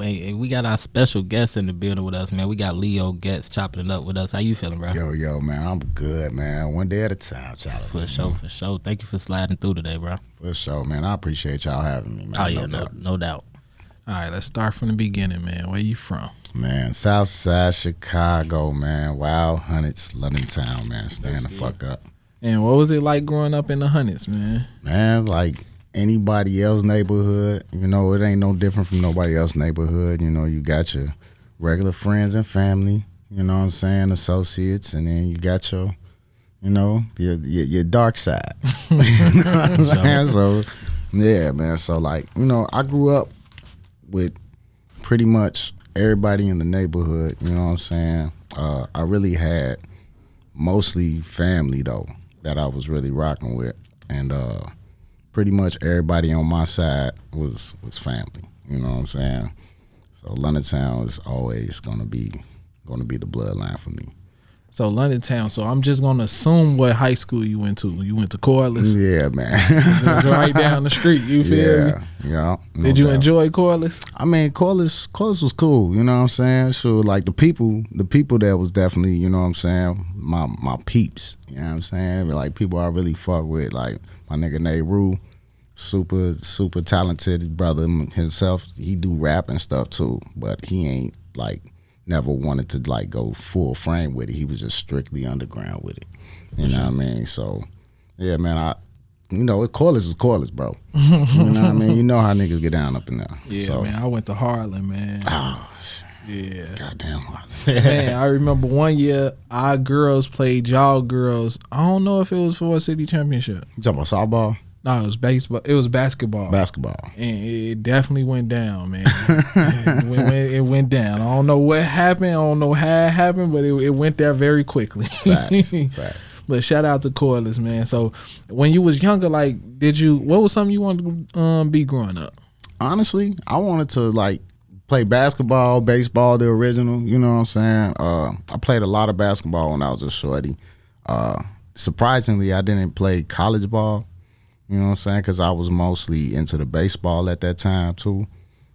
Hey, we got our special guest in the building with us, man. We got Leo Getz chopping it up with us. How you feeling, bro? Yo, man, I'm good, man. One day at a time, Charlie. For sure. Thank you for sliding through today, bro. For sure, man. I appreciate y'all having me, man. Oh, yeah, no doubt. All right, let's start from the beginning, man. Where you from? Man, Southside Chicago, man. Wild Hundreds, London Town, man. Stand the fuck up. And what was it like growing up in the Hundreds, man? Man, like anybody else neighborhood, it ain't no different from nobody else neighborhood. You got your regular friends and family, you know what I'm saying, associates, and then you got your, your dark side. You know what I'm saying? So, yeah, man. So, like, I grew up with pretty much everybody in the neighborhood, you know what I'm saying? I really had mostly family, though, that I was really rocking with. And pretty much everybody on my side was family, you know what I'm saying? So London Town is always gonna be the bloodline for me. So London Town. So I'm just gonna assume what high school you went to. You went to Corliss. Yeah, man. It was right down the street. You feel me? Yeah. Did you enjoy Corliss? I mean, Corliss was cool. You know what I'm saying? So like the people that was definitely, you know what I'm saying, my peeps. You know what I'm saying? Like people I really fuck with. Like my nigga Nehru, super talented brother himself. He do rap and stuff too, but he ain't like never wanted to like go full frame with it. He was just strictly underground with it. You know what I mean? So yeah, man, Corliss is Corliss, bro. You know what I mean? You know how niggas get down up in there. Yeah, so, man. I went to Harlan, man. Oh, yeah. Goddamn Harlan. Man, I remember one year our girls played y'all girls. I don't know if it was for a city championship. You talking about softball? No, it was baseball. It was basketball. And it definitely went down, man. It went down. I don't know what happened. I don't know how it happened, but it went there very quickly. Facts. But shout out to Corliss, man. So when you was younger, like, what was something you wanted to be growing up? Honestly, I wanted to like play basketball, baseball, the original. You know what I'm saying? I played a lot of basketball when I was a shorty. Surprisingly, I didn't play college ball. You know what I'm saying? Because I was mostly into the baseball at that time, too.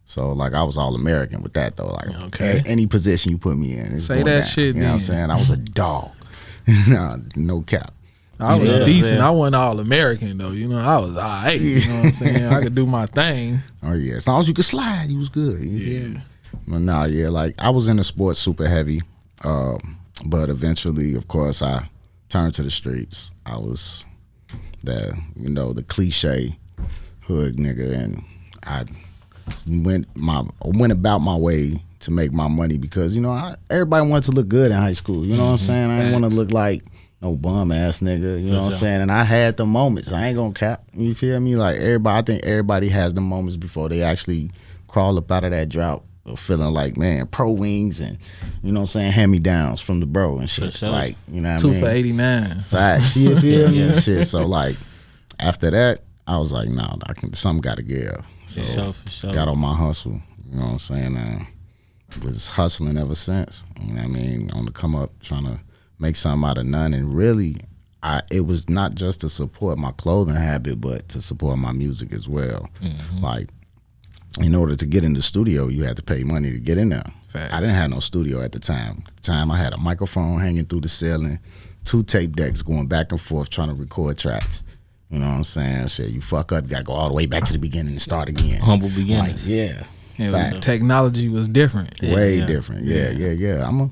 So, like, I was all-American with that, though. Like, okay, any position you put me in. Say that down. Shit, you know what I'm saying? I was a dog. No cap. I was decent. I wasn't all-American, though. I was all right. You know what I'm saying? I could do my thing. Oh, yeah. As long as you could slide, you was good. Yeah. But, like, I was into sports super heavy. But eventually, of course, I turned to the streets. I was the cliche hood nigga, and I went about my way to make my money because everybody wanted to look good in high school. You know what I'm saying? I didn't want to look like no bum ass nigga. You know what I'm saying? And I had the moments. I ain't gonna cap. You feel me? Like I think everybody has the moments before they actually crawl up out of that drought. Feeling like, man, pro wings and, you know what I'm saying, hand-me-downs from the bro and shit. Sure. Like, you know what I mean? 2 for 89. Facts. You feel me? And shit. So, like, after that, I was like, nah, something got to give. So, for sure. Got on my hustle. You know what I'm saying? Was hustling ever since. You know what I mean? On the come up, trying to make something out of none. And really, it was not just to support my clothing habit, but to support my music as well. Mm-hmm. Like, in order to get in the studio, you had to pay money to get in there. Facts. I didn't have no studio at the time. I had a microphone hanging through the ceiling, 2 tape decks going back and forth trying to record tracks. You know what I'm saying? Shit, you fuck up, you got to go all the way back to the beginning and start again. Humble beginnings. Like, yeah. Technology was different. Way different. Yeah. I'm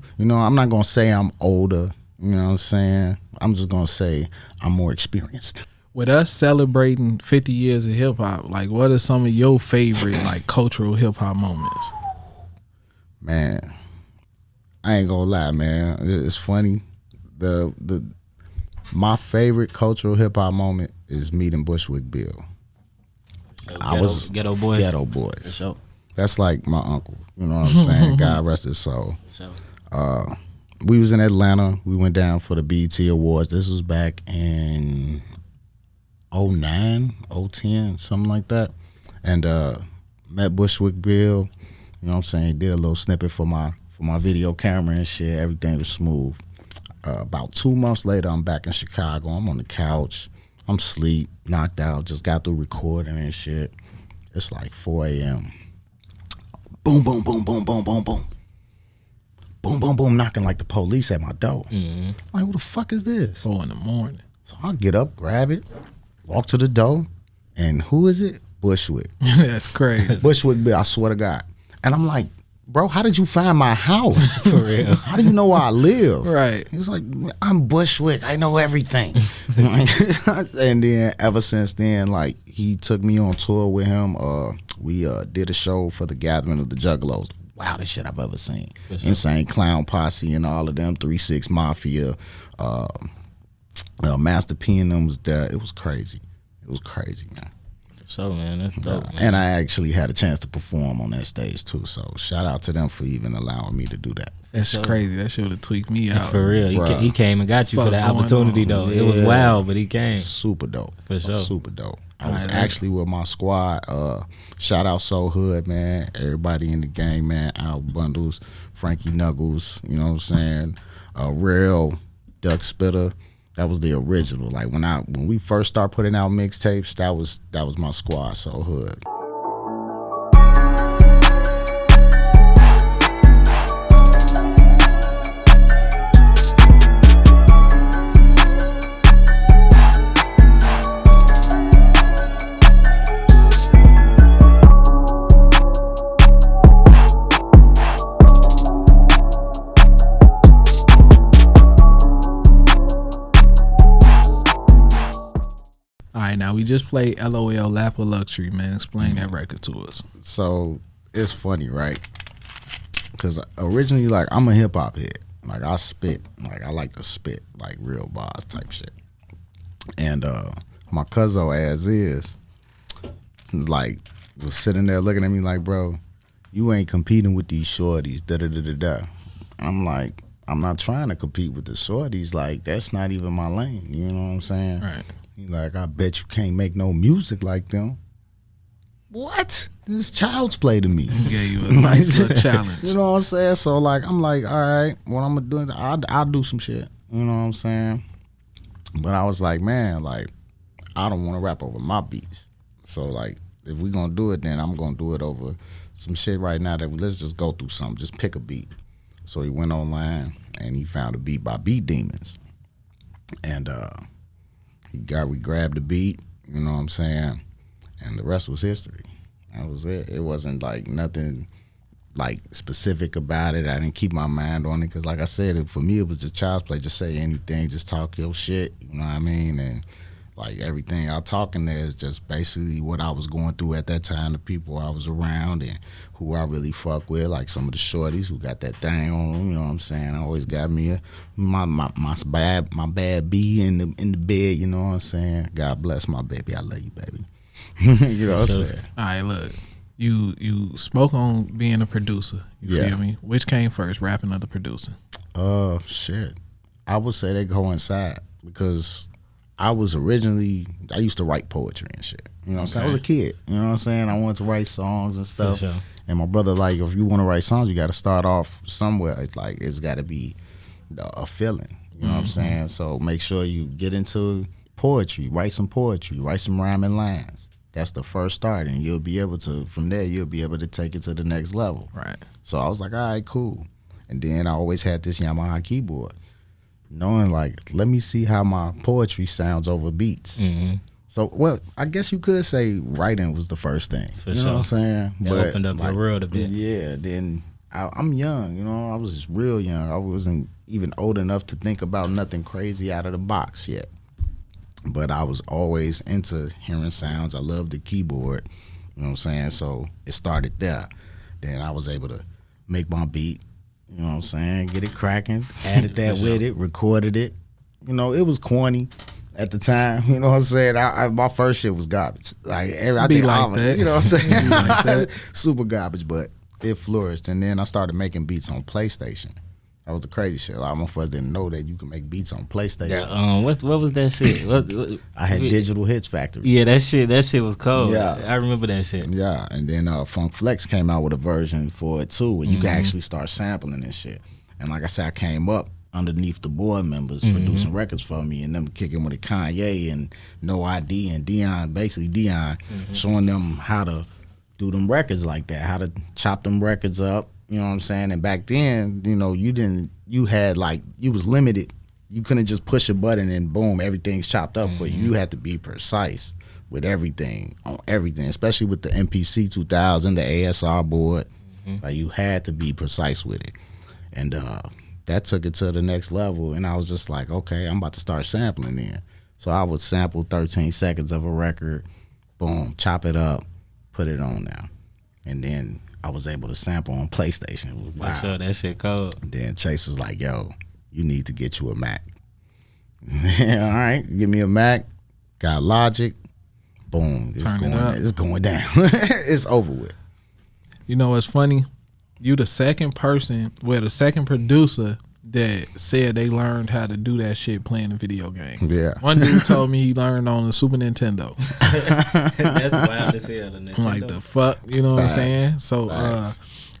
not going to say I'm older. You know what I'm saying? I'm just going to say I'm more experienced. With us celebrating 50 years of hip hop, like what are some of your favorite like cultural hip hop moments? Man, I ain't gonna lie, man. It's funny. My favorite cultural hip hop moment is meeting Bushwick Bill. I was Ghetto Boys. Ghetto Boys. Sure. That's like my uncle. You know what I'm saying? God rest his soul. Sure. We was in Atlanta. We went down for the BET Awards. This was back in 09, 010, something like that. And met Bushwick Bill. You know what I'm saying? He did a little snippet for my video camera and shit. Everything was smooth. About 2 months later, I'm back in Chicago. I'm on the couch. I'm asleep, knocked out. Just got through recording and shit. It's like 4 a.m. boom, boom, boom, boom, boom, boom, boom. Boom, boom, boom, knocking like the police at my door. Like, what the fuck is this? 4 a.m. So I get up, grab it, walk to the door, and who is it? Bushwick. That's crazy. Bushwick Bill, I swear to God. And I'm like, bro, how did you find my house? For real. How do you know where I live? Right. He's like, I'm Bushwick. I know everything. And then ever since then, like, he took me on tour with him. We did a show for the Gathering of the Juggalos. Wildest shit I've ever seen. Sure. Insane Clown Posse and all of them. 3-6 Mafia. Master P and them was there. It was crazy. It was crazy, man. So, man, that's dope. Man. And I actually had a chance to perform on that stage too. So shout out to them for even allowing me to do that. That's crazy. That should have tweaked me out. For real. He came and got you for that opportunity, though. Yeah. It was wild, but he came. Super dope. For sure. Super dope. I was actually with my squad. Shout out Soul Hood, man. Everybody in the gang, man. Al Bundles, Frankie Nuggles, you know what I'm saying? Real Duck Spitter. That was the original. Like when we first started putting out mixtapes, that was my squad, Soul Hood. Now we just played LOL Lap of Luxury, man. Explain that record to us. So it's funny, right? Because originally, like, I'm a hip hop head. Like, I spit. Like, I like to spit, like, real bars type shit. And my cousin, as is, like, was sitting there looking at me like, bro, you ain't competing with these shorties, da-da-da-da-da. I'm like, I'm not trying to compete with the shorties. Like, that's not even my lane. You know what I'm saying? Right. He's like, I bet you can't make no music like them. What? This is child's play to me. He gave you a nice little challenge. You know what I'm saying? So, like, I'm like, all right, what I'm going to do, I'll do some shit. You know what I'm saying? But I was like, man, like, I don't want to rap over my beats. So, like, if we're going to do it, then I'm going to do it over some shit right now. That let's just go through something. Just pick a beat. So he went online, and he found a beat by Beat Demons. And we grabbed the beat, you know what I'm saying? And the rest was history. That was it. It wasn't like nothing like specific about it. I didn't keep my mind on it because, like I said, for me it was just child's play. Just say anything, just talk your shit. You know what I mean? And like everything I talking there is just basically what I was going through at that time, the people I was around and who I really fuck with, like some of the shorties who got that thing on. You know what I'm saying? I always got me my bad B in the bed. You know what I'm saying? God bless my baby. I love you, baby. You know what I'm saying? All right, look. You spoke on being a producer. You feel me? Which came first, rapping or the producing? Shit. I would say they coincide because I used to write poetry and shit. You know what I'm saying? I was a kid. You know what I'm saying? I wanted to write songs and stuff. For sure. And my brother, like, if you want to write songs, you got to start off somewhere. It's like, it's got to be a feeling. You know what I'm saying? So make sure you get into poetry, write some rhyming lines. That's the first start. And you'll be able to, from there, you'll be able to take it to the next level. Right. So I was like, all right, cool. And then I always had this Yamaha keyboard, knowing like, let me see how my poetry sounds over beats. Mm-hmm. So, well, I guess you could say writing was the first thing. For you know what I'm saying? That opened up the world a bit. Yeah, then I'm young, you know, I was just real young. I wasn't even old enough to think about nothing crazy out of the box yet. But I was always into hearing sounds. I loved the keyboard, you know what I'm saying? So it started there. Then I was able to make my beat, you know what I'm saying, get it cracking, added that with it, recorded it. You know, it was corny at the time. You know what I'm saying? My first shit was garbage. Like, I think that. You know what I'm saying? Like super garbage, but it flourished. And then I started making beats on PlayStation. That was the crazy shit. A lot of motherfuckers didn't know that you could make beats on PlayStation. Yeah, what was that shit? What, I had Digital Hits Factory. Yeah, that shit was cold. Yeah, I remember that shit. Yeah, and then Funk Flex came out with a version for it too, where you can actually start sampling this shit. And like I said, I came up underneath the board members producing records for me, and them kicking with Kanye and No ID and Dion, showing them how to do them records like that, how to chop them records up. You know what I'm saying? And back then, you know, you had like, you was limited. You couldn't just push a button and boom, everything's chopped up for you. You had to be precise with everything, on everything, especially with the MPC 2000, the ASR board. Like, you had to be precise with it. And that took it to the next level. And I was just like, okay, I'm about to start sampling then. So I would sample 13 seconds of a record, boom, chop it up, put it on now. And then I was able to sample on PlayStation. Wow. Sure, that shit cold. And then Chase was like, yo, you need to get you a Mac. All right, give me a Mac, got Logic, boom, it's going down. It's over with. You know what's funny? You the second producer that said they learned how to do that shit playing a video game. Yeah. One dude told me he learned on the Super Nintendo. That's wild as hell. I'm like, the fuck? You know what I'm saying? So,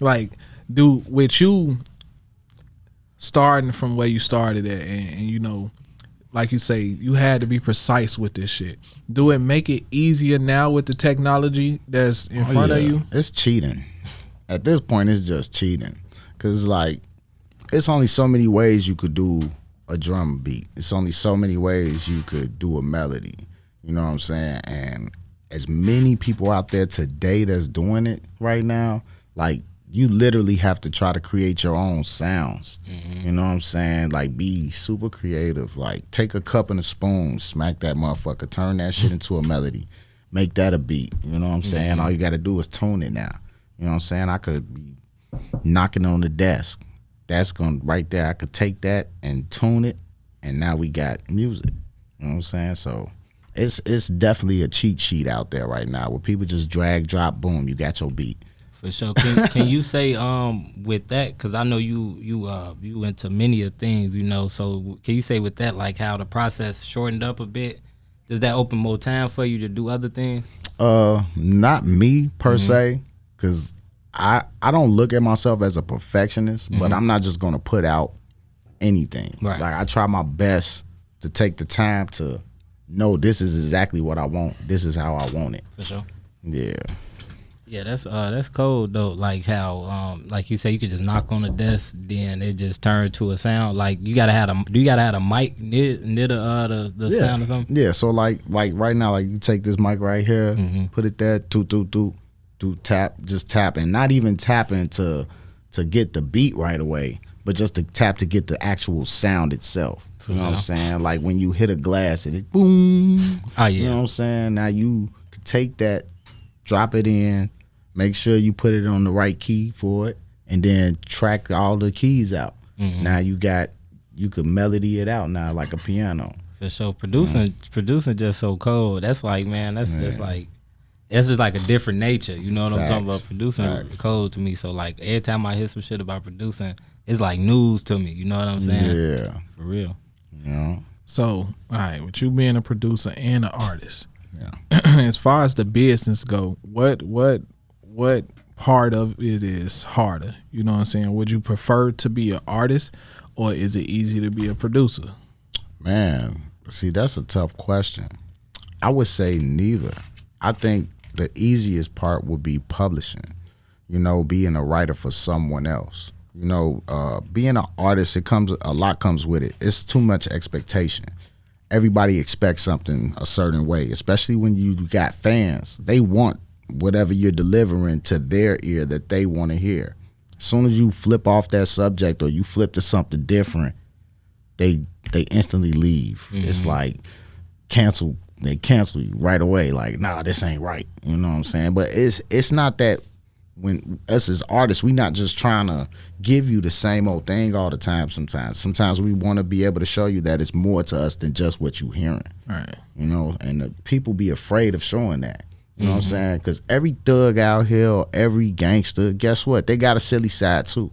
like, dude, with you starting from where you started at, and you know, like you say, you had to be precise with this shit. Do it make it easier now with the technology that's in front of you? It's cheating. At this point, it's just cheating. Because, like, it's only so many ways you could do a drum beat. It's only so many ways you could do a melody. You know what I'm saying? And as many people out there today that's doing it right now, like, you literally have to try to create your own sounds. You know what I'm saying? Like, be super creative. Like, take a cup and a spoon, smack that motherfucker, turn that shit into a melody, make that a beat. You know what I'm saying? All you got to do is tune it now. You know what I'm saying? I could be knocking on the desk. That's going right there. I could take that and tune it, and now we got music. You know what I'm saying? So it's definitely a cheat sheet out there right now where people just drag, drop, boom, you got your beat. For sure. Can you say with that, because I know you into many of things, you know, so can you say with that, like, how the process shortened up a bit? Does that open more time for you to do other things? Not me per se, because I don't look at myself as a perfectionist, but I'm not just gonna put out anything. Right. Like, I try my best to take the time to know this is exactly what I want. This is how I want it. For sure. Yeah. Yeah, that's cold though. Like how, like you say, you could just knock on the desk, then it just turned to a sound. Like, you gotta have a mic near the sound or something. Yeah. So like right now, like, you take this mic right here, put it there, do tap, just tap, and not even tapping to get the beat right away, but just to tap to get the actual sound itself. You know what I'm saying? Like, when you hit a glass and it boom. Oh yeah. You know what I'm saying? Now you could take that, drop it in. Make sure you put it on the right key for it, and then track all the keys out. Now you could melody it out now like a piano. For sure. Producing just so cold. That's like, man, that's just like, it's just like a different nature. You know what I'm talking about? Producing cold to me. So, like, every time I hear some shit about producing, it's like news to me. You know what I'm saying? Yeah. For real. Yeah. So, all right, with you being a producer and an artist, as far as the business go, what part of it is harder? You know what I'm saying? Would you prefer to be an artist, or is it easy to be a producer? Man, see, that's a tough question. I would say neither. I think the easiest part would be publishing, you know, being a writer for someone else. You know, being an artist, a lot comes with it. It's too much expectation. Everybody expects something a certain way, especially when you got fans. They want whatever you're delivering to their ear that they want to hear. As soon as you flip off that subject or you flip to something different, they instantly leave. It's like they cancel you right away. Like, nah, this ain't right. You know what I'm saying? But it's not that. When us as artists, we not just trying to give you the same old thing all the time. Sometimes we want to be able to show you that it's more to us than just what you hearing. Right. You know, and the people be afraid of showing that. You know what I'm saying? Because every thug out here, or every gangster, guess what? They got a silly side too.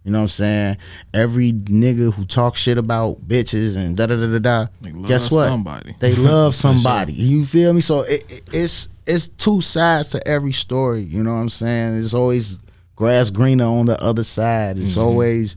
You know what I'm saying? Every nigga who talks shit about bitches and da-da-da-da-da, guess what? Somebody. They love somebody. You feel me? So it's two sides to every story. You know what I'm saying? There's always grass greener on the other side. It's always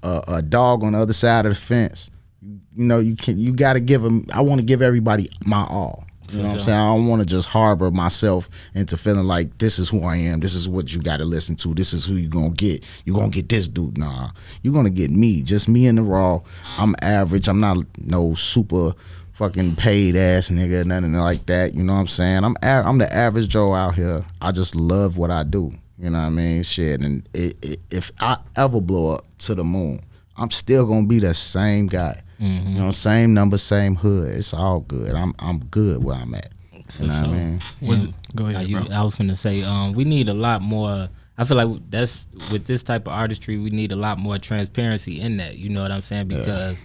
a dog on the other side of the fence. You know, you got to give them. I want to give everybody my all. You know what I'm saying? I don't want to just harbor myself into feeling like this is who I am. This is what you got to listen to. This is who you going to get. You going to get this dude. Nah, you're going to get me. Just me in the raw. I'm average. I'm not no super fucking paid ass nigga, nothing like that. You know what I'm saying? I'm the average Joe out here. I just love what I do. You know what I mean? Shit. And if I ever blow up to the moon, I'm still going to be that same guy. Mm-hmm. You know, same number, same hood. It's all good. I'm good where I'm at. You know what I mean? Go ahead, bro. I was gonna say, we need a lot more. I feel like that's with this type of artistry, we need a lot more transparency in that. You know what I'm saying? Because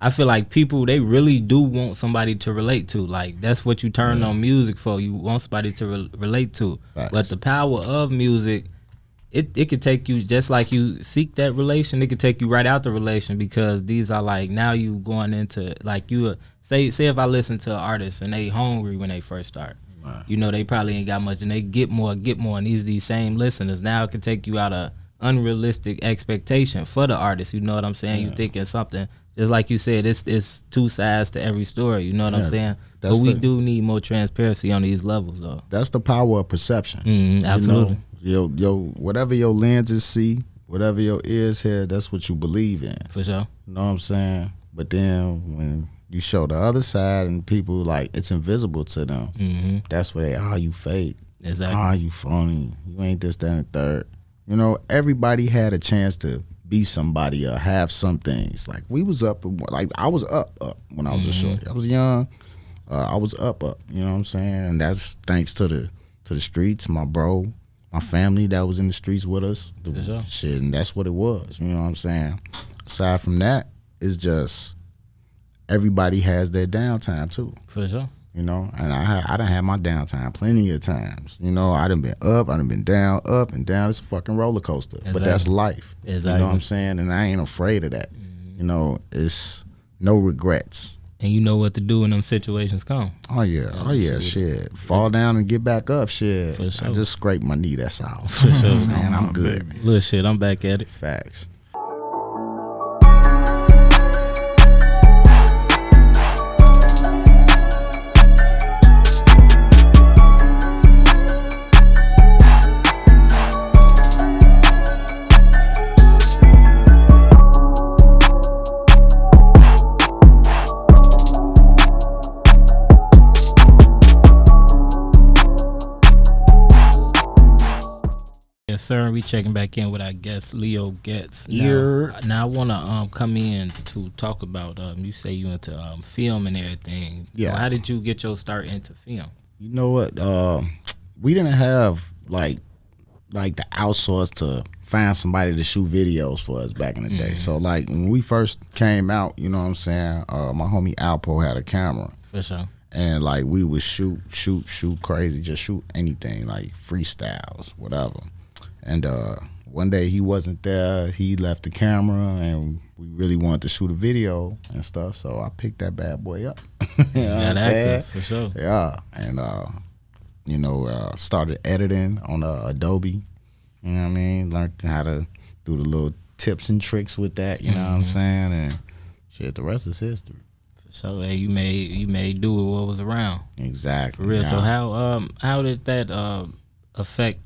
I feel like people, they really do want somebody to relate to. Like, that's what you turn on music for. You want somebody to relate to. Facts. But the power of music, it could take you, just like you seek that relation, it could take you right out the relation, because these are like, now you going into, like, you say if I listen to an artist and they hungry when they first start. Right. You know, they probably ain't got much and they get more, and these same listeners. Now it can take you out of unrealistic expectation for the artist. You know what I'm saying? You thinking something, just like you said, it's two sides to every story. You know what I'm saying? But we do need more transparency on these levels, though. That's the power of perception. Absolutely. You know, yo, whatever your lenses see, whatever your ears hear, that's what you believe in. For sure. You know what I'm saying? But then when you show the other side and people, like, it's invisible to them, that's where they, you fake. Exactly. You phony. You ain't this, that, and the third. You know, everybody had a chance to be somebody or have some things. Like, we was up, like, I was up when I was a shorty. I was young. I was up. You know what I'm saying? And that's thanks to the streets, my bro, my family that was in the streets with us. Shit, and that's what it was. You know what I'm saying? Aside from that, it's just everybody has their downtime too. For sure. You know, and I done had my downtime plenty of times. You know, I done been up, I done been down, up and down. It's a fucking roller coaster. Exactly. But that's life. Exactly. You know what I'm saying? And I ain't afraid of that. You know, it's no regrets. And you know what to do when them situations come. Oh yeah, shit. Fall down and get back up, shit. For sure. I just scraped my knee, that's all. For sure. Man, I'm good. Little shit, I'm back at it. Facts. Yes, sir. We checking back in with our guest, Leo Getz. Now I want to come in to talk about, you say you into film and everything. Yeah. So how did you get your start into film? You know what? We didn't have like the outsource to find somebody to shoot videos for us back in the day. So like when we first came out, you know what I'm saying? My homie Alpo had a camera. For sure. And like we would shoot crazy, just shoot anything, like freestyles, whatever. And one day he wasn't there. He left the camera, and we really wanted to shoot a video and stuff. So I picked that bad boy up. You know what I'm saying? For sure. Yeah, and started editing on Adobe. You know what I mean? Learned how to do the little tips and tricks with that. You know what I'm saying? And shit, the rest is history. So hey, you made do with what was around. Exactly. For real. Yeah. So how did that affect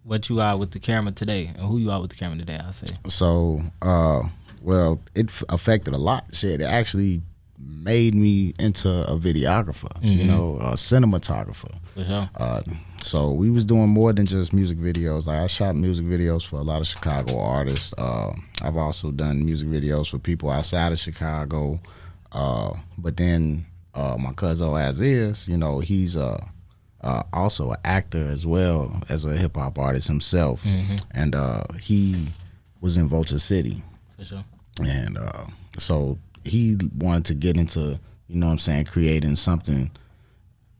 what you are with the camera today and who you are with the camera today? I say. So well, it affected a lot. Shit, it actually made me into a videographer. You know, a cinematographer. For sure. So we was doing more than just music videos. Like I shot music videos for a lot of Chicago artists. I've also done music videos for people outside of Chicago. But then my cousin as is, you know, he's also an actor as well as a hip hop artist himself, and he was in Vulture City. For sure. And so he wanted to get into, you know what I'm saying, creating something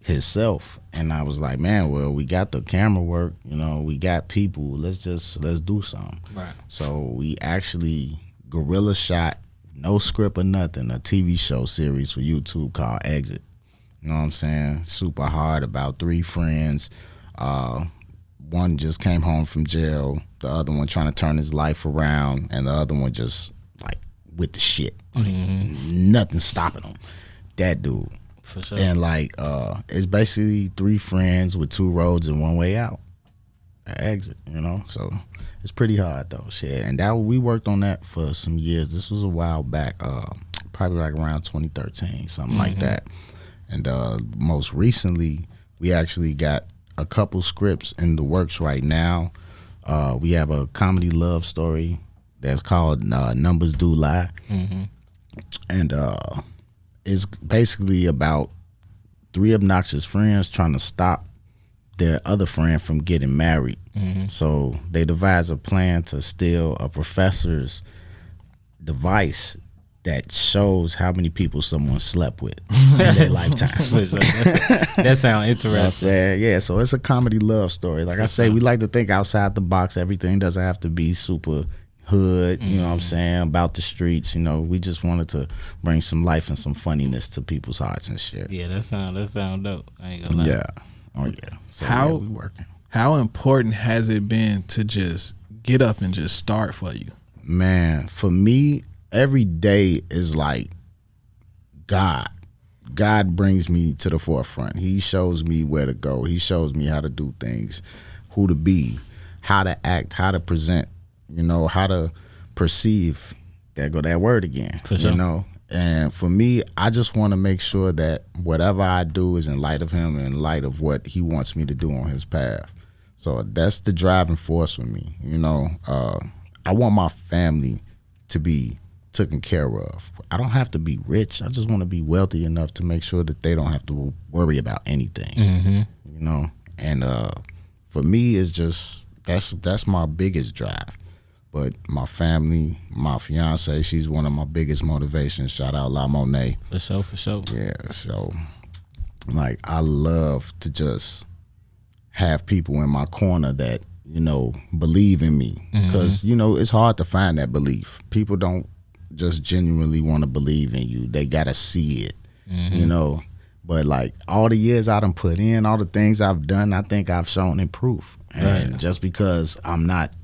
himself. And I was like, man, well, we got the camera work, you know, we got people, let's do something. Right. So we actually guerrilla shot, no script or nothing, a TV show series for YouTube called Exit. You know what I'm saying? Super hard, about 3 friends. One just came home from jail, the other one trying to turn his life around, and the other one just like with the shit. Nothing stopping him. That dude. For sure. And like it's basically 3 friends with 2 roads and 1 way out, an exit, you know. So it's pretty hard though, shit. And that we worked on that for some years. This was a while back, probably like around 2013, something like that. And most recently, we actually got a couple scripts in the works right now. We have a comedy love story that's called Numbers Do Lie. And it's basically about 3 obnoxious friends trying to stop their other friend from getting married. So they devise a plan to steal a professor's device that shows how many people someone slept with in their lifetime. That sounds interesting. Yeah, so it's a comedy love story. Like I say, we like to think outside the box. Everything doesn't have to be super hood, you know what I'm saying, about the streets. You know, we just wanted to bring some life and some funniness to people's hearts and shit. Yeah, that sound dope. I ain't gonna lie. Yeah. Oh yeah. So, How we working. How important has it been to just get up and just start for you? Man, for me, every day is like God. God brings me to the forefront. He shows me where to go. He shows me how to do things, who to be, how to act, how to present, you know, how to perceive. There go that word again. For sure. You know? And for me, I just want to make sure that whatever I do is in light of him and in light of what he wants me to do on his path. So that's the driving force for me. You know, I want my family to be taken care of. I don't have to be rich. I just want to be wealthy enough to make sure that they don't have to worry about anything. You know, and for me, it's just that's my biggest drive. But my family, my fiance, she's one of my biggest motivations. Shout out iLLANOiZE. For sure. Yeah, so like I love to just have people in my corner that, you know, believe in me. Because, you know, it's hard to find that belief. People don't just genuinely want to believe in you. They got to see it, you know. But like all the years I done put in, all the things I've done, I think I've shown in proof. And just because I'm not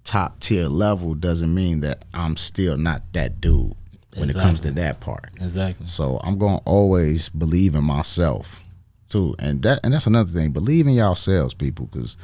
top tier level doesn't mean that I'm still not that dude when it comes to that part. Exactly. So I'm gonna always believe in myself too, and that's another thing. Believe in yourselves, people, because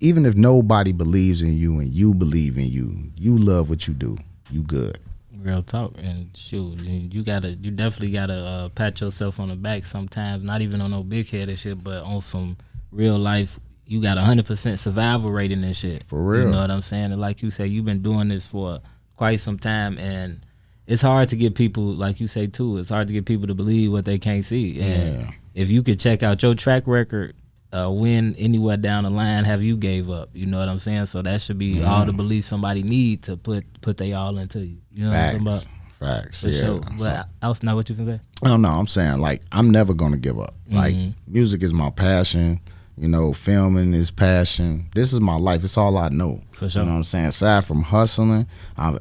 even if nobody believes in you and you believe in you, you love what you do. You good. Real talk. And shoot, you definitely gotta pat yourself on the back sometimes. Not even on no big headed shit, but on some real life. You got 100% survival rate in this shit. For real. You know what I'm saying? And like you say, you've been doing this for quite some time, and it's hard to get people, like you say too, it's hard to get people to believe what they can't see. And if you could check out your track record, when anywhere down the line have you gave up? You know what I'm saying? So that should be all the belief somebody need to put they all into you. You know what I'm talking about? Facts. For sure. But I was not what you can say. I don't know. I'm saying like I'm never gonna give up. Like music is my passion. You know, filming is passion. This is my life. It's all I know. For sure. You know what I'm saying? Aside from hustling, I'm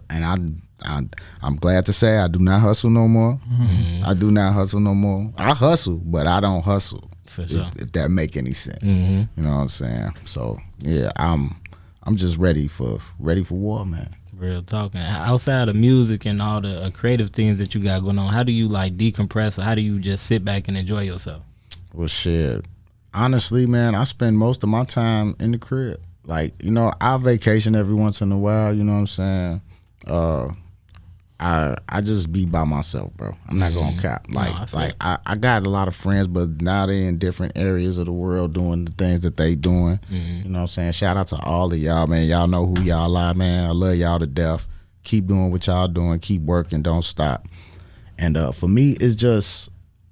glad to say I do not hustle no more. I do not hustle no more. I hustle, but I don't hustle. For sure. If that make any sense. You know what I'm saying? So yeah, I'm just ready for war, man. Real talking. Outside of music and all the creative things that you got going on, how do you like decompress, or how do you just sit back and enjoy yourself? Well, shit. Honestly, man, I spend most of my time in the crib. Like, you know, I vacation every once in a while, you know what I'm saying? I just be by myself, bro. I'm not gonna cap. I got a lot of friends, but now they in different areas of the world doing the things that they doing. You know what I'm saying? Shout out to all of y'all, man. Y'all know who y'all are, man. I love y'all to death. Keep doing what y'all doing. Keep working. Don't stop. And for me, it's just,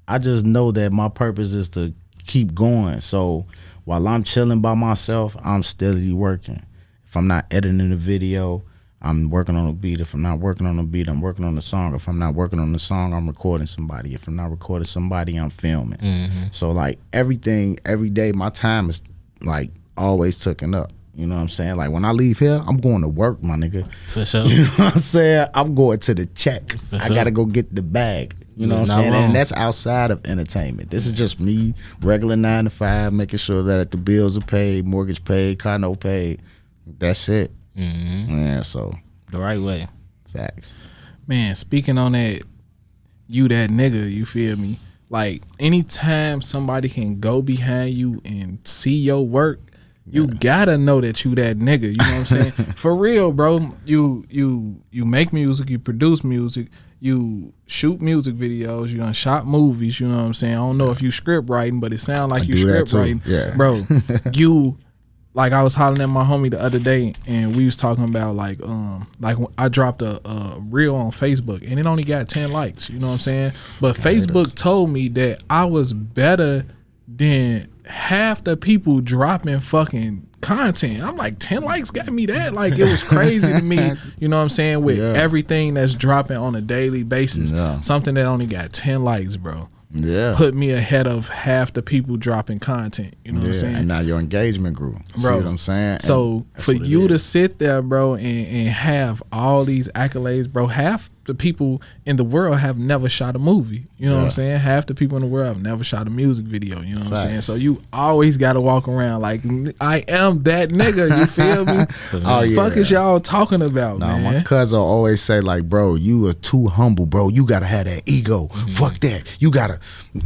I just know that my purpose is to keep going. So while I'm chilling by myself, I'm steadily working. If I'm not editing the video, I'm working on a beat. If I'm not working on a beat, I'm working on the song. If I'm not working on the song, I'm recording somebody. If I'm not recording somebody, I'm filming. So like everything, every day, my time is like always taken up. You know what I'm saying? Like when I leave here, I'm going to work, my nigga. For sure. You know what I'm saying? I'm going to the check. I gotta go get the bag. You know what I'm saying? And that's outside of entertainment. This is just me, regular 9 to 5, making sure that the bills are paid, mortgage paid, car note paid. That's it. Yeah, so the right way. Facts. Man, speaking on that, you that nigga, you feel me? like anytime somebody can go behind you and see your work, you gotta know that you that nigga. You know what I'm saying? For real, bro. You make music, you produce music, you shoot music videos, you done shot movies. You know what I'm saying? I don't know if you script writing, but it sound like you script writing, bro. You. Like I was hollering at my homie the other day, and we was talking about like I dropped a reel on Facebook, and it only got 10 likes. You know what I'm saying? But Facebook told me that I was better than half the people dropping fucking content. I'm like, 10 likes got me that? Like, it was crazy to me. You know what I'm saying? With everything that's dropping on a daily basis, something that only got 10 likes, bro. Put me ahead of half the people dropping content. You know what I'm saying? And now your engagement grew. Bro, see what I'm saying? So for you to sit there, bro, and have all these accolades, bro, half the people in the world have never shot a movie. You know what I'm saying? Half the people in the world have never shot a music video. You know what I'm saying? So you always got to walk around like, I am that nigga. You feel me? Fuck is y'all talking about, man? My cousin always say like, bro, you are too humble, bro. You got to have that ego. Fuck that. You got to.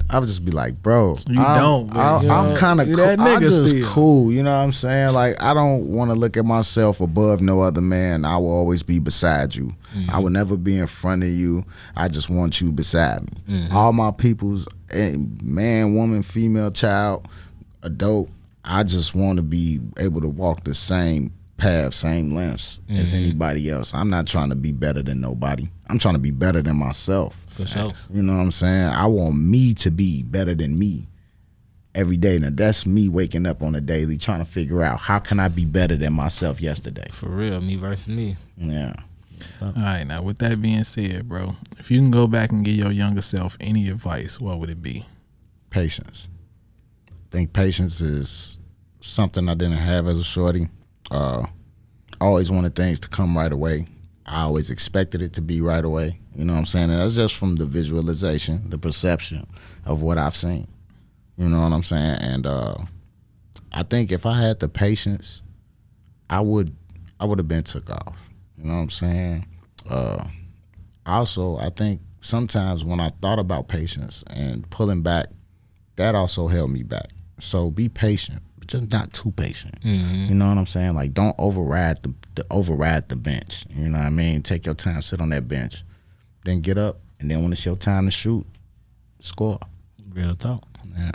I would just be like, bro. I'm kind of cool. I'm just still cool. You know what I'm saying? Like, I don't want to look at myself above no other man. I will always be beside you. I will never be in front of you. I just want you beside me. All my peoples, man, woman, female, child, adult, I just want to be able to walk the same path, same lengths as anybody else. I'm not trying to be better than nobody. I'm trying to be better than myself. For sure. You know what I'm saying? I want me to be better than me every day. Now that's me waking up on a daily trying to figure out how can I be better than myself yesterday. For real, me versus me. Yeah. All right, now with that being said, bro, if you can go back and give your younger self any advice, what would it be? Patience. I think patience is something I didn't have as a shorty. I always wanted things to come right away. I always expected it to be right away. You know what I'm saying? And that's just from the visualization, the perception of what I've seen. You know what I'm saying? And I think if I had the patience, I would have been took off. You know what I'm saying? Also, I think sometimes when I thought about patience and pulling back, that also held me back. So be patient, but just not too patient. You know what I'm saying? Like, don't override the bench. You know what I mean? Take your time, sit on that bench, then get up, and then when it's your time to shoot, score. Real talk. Yeah.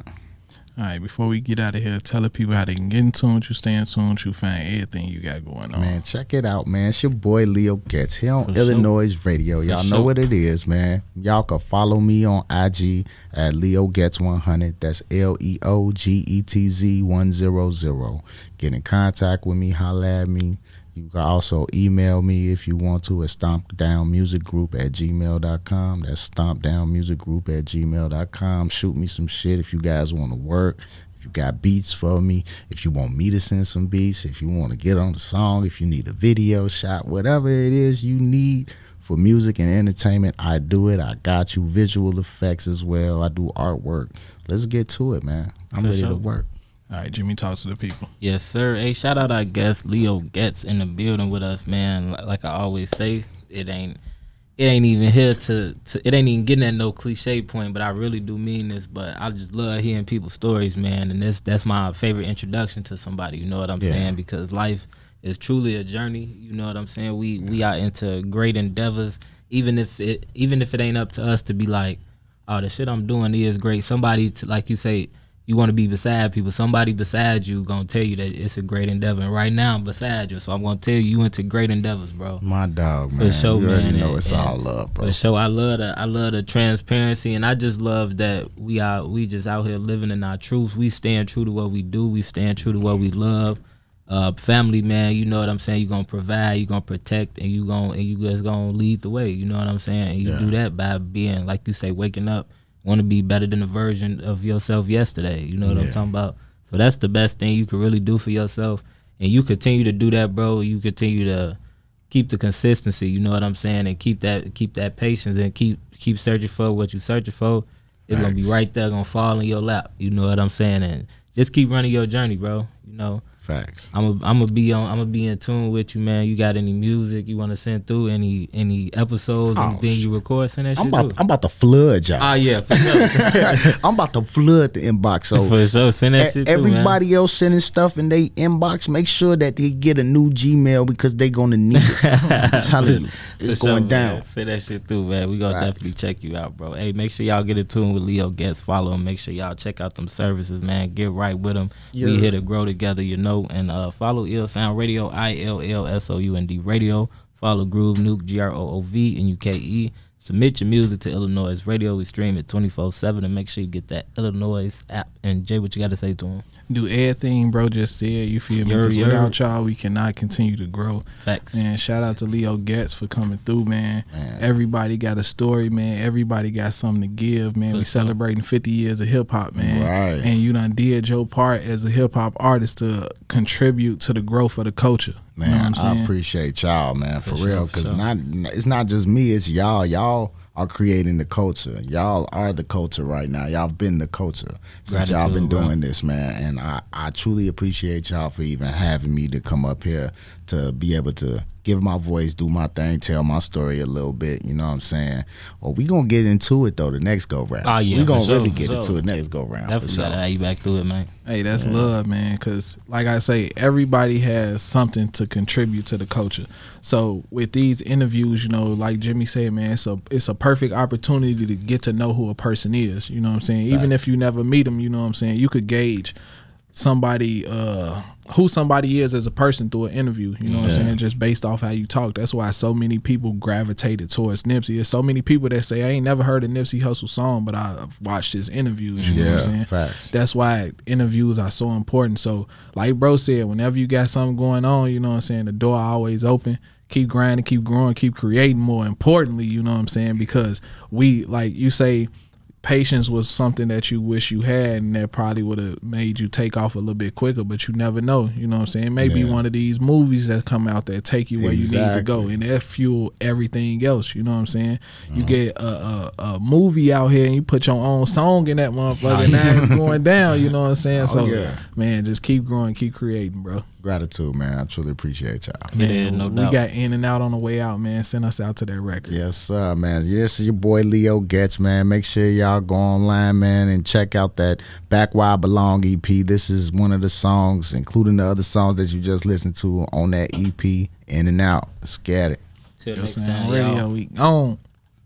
All right, before we get out of here, tell the people how they can get in tune with you, stay in tune with you, find everything you got going on. Man, check it out, man. It's your boy Leo Getz here on iLLANOiZE Radio. Y'all know what it is, man. Y'all can follow me on IG at LeoGetz100. That's LeoGetz100. Get in contact with me, holla at me. You can also email me if you want to at stompdownmusicgroup@gmail.com. That's stompdownmusicgroup@gmail.com. Shoot me some shit if you guys want to work. If you got beats for me, if you want me to send some beats, if you want to get on the song, if you need a video shot, whatever it is you need for music and entertainment, I do it. I got you. Visual effects as well. I do artwork. Let's get to it, man. I'm ready to work. All right, Jimmy, talk to the people. Yes, sir. Hey, shout out our guest Leo Getz in the building with us, man. Like I always say, it ain't even here to it ain't even getting at no cliche point, but I really do mean this. But I just love hearing people's stories, man, and that's my favorite introduction to somebody. You know what I'm saying? Because life is truly a journey. You know what I'm saying? We are into great endeavors, even if it ain't up to us to be like, oh, the shit I'm doing is great. Somebody like you say, you want to be beside people. Somebody beside you gonna tell you that it's a great endeavor. And right now I'm beside you, so I'm gonna tell you into great endeavors, bro. My dog, man. For sure, you man. already know it's all love, bro. For sure, I love the transparency, and I just love that we just out here living in our truth. We staying true to what we do. We staying true to what we love. Family, man. You know what I'm saying. You gonna provide. You gonna protect, and you just gonna lead the way. You know what I'm saying. And you do that by being, like you say, waking up. Want to be better than the version of yourself yesterday. You know what I'm talking about? So that's the best thing you can really do for yourself. And you continue to do that, bro. You continue to keep the consistency, you know what I'm saying? And keep that patience and keep searching for what you're searching for. It's going to be right there, going to fall in your lap. You know what I'm saying? And just keep running your journey, bro. You know, Facts. I'm gonna be in tune with you, man. You got any music you want to send through? Any episodes? Anything you record? Send that shit. I'm about to flood y'all. Oh yeah, for sure. I'm about to flood the inbox. So for sure, send that shit. Everybody too, else sending stuff in their inbox. Make sure that they get a new Gmail because they gonna need it. I'm telling you, it's going down. Man. Send that shit through, man. We gonna definitely check you out, bro. Hey, make sure y'all get in tune with Leo Getz. Follow him. Make sure y'all check out them services, man. Get right with him. Yeah. We here to grow together, you know. And follow Ill Sound Radio, iLLSOUND Radio. Follow Groove Nuke, GROOV NUKE. Submit your music to iLLANOiZE Radio. We stream it 24/7, and make sure you get that iLLANOiZE app. And Jay, what you got to say to him? Do everything bro just said. You feel me? Because without y'all, we cannot continue to grow. Facts. And shout out to Leo Getz for coming through, man. Everybody got a story, man. Everybody got something to give, man. We celebrating 50 years of hip hop, man. Right. And you done did your part as a hip hop artist to contribute to the growth of the culture. Man, you know what I'm saying? I appreciate y'all, man, for real. Because it's not just me, it's y'all. Y'all are creating the culture. Y'all are the culture right now. Y'all been the culture since y'all been doing this, man. And I truly appreciate y'all for even having me to come up here to be able to give my voice, do my thing, tell my story a little bit. You know what I'm saying? Well, we gonna get into it though the next go round. Oh yeah, we gonna really get into it next go round. Definitely gotta have you back through it, man. Hey, that's love, man. Cause like I say, everybody has something to contribute to the culture. So with these interviews, you know, like Jimmy said, man, it's a perfect opportunity to get to know who a person is. You know what I'm saying? Even if you never meet them, you know what I'm saying? You could gauge somebody who somebody is as a person through an interview, you know what I'm saying, just based off how you talk. That's why so many people gravitated towards Nipsey. There's so many people that say I ain't never heard a Nipsey Hussle song, but I've watched his interviews, you know what I'm saying? Facts. That's why interviews are so important. So like bro said, whenever you got something going on, you know what I'm saying, the door always open. Keep grinding, keep growing, keep creating. More importantly, you know what I'm saying, because we, like you say, patience was something that you wish you had, and that probably would have made you take off a little bit quicker, but you never know. You know what I'm saying? Maybe one of these movies that come out that take you where you need to go, and that fuel everything else. You know what I'm saying? You get a movie out here and you put your own song in that motherfucker, and now it's going down. You know what I'm saying? Man, just keep growing, keep creating, bro. Gratitude, man. I truly appreciate y'all. Yeah, no doubt. We got In and Out on the way out, man. Send us out to that record. Yes, sir, man. Yes, your boy Leo Getz, man. Make sure y'all go online, man, and check out that Back Where I Belong EP. This is one of the songs, including the other songs that you just listened to on that EP, In and Out. Let's get it. Till next time, Radio, we gone.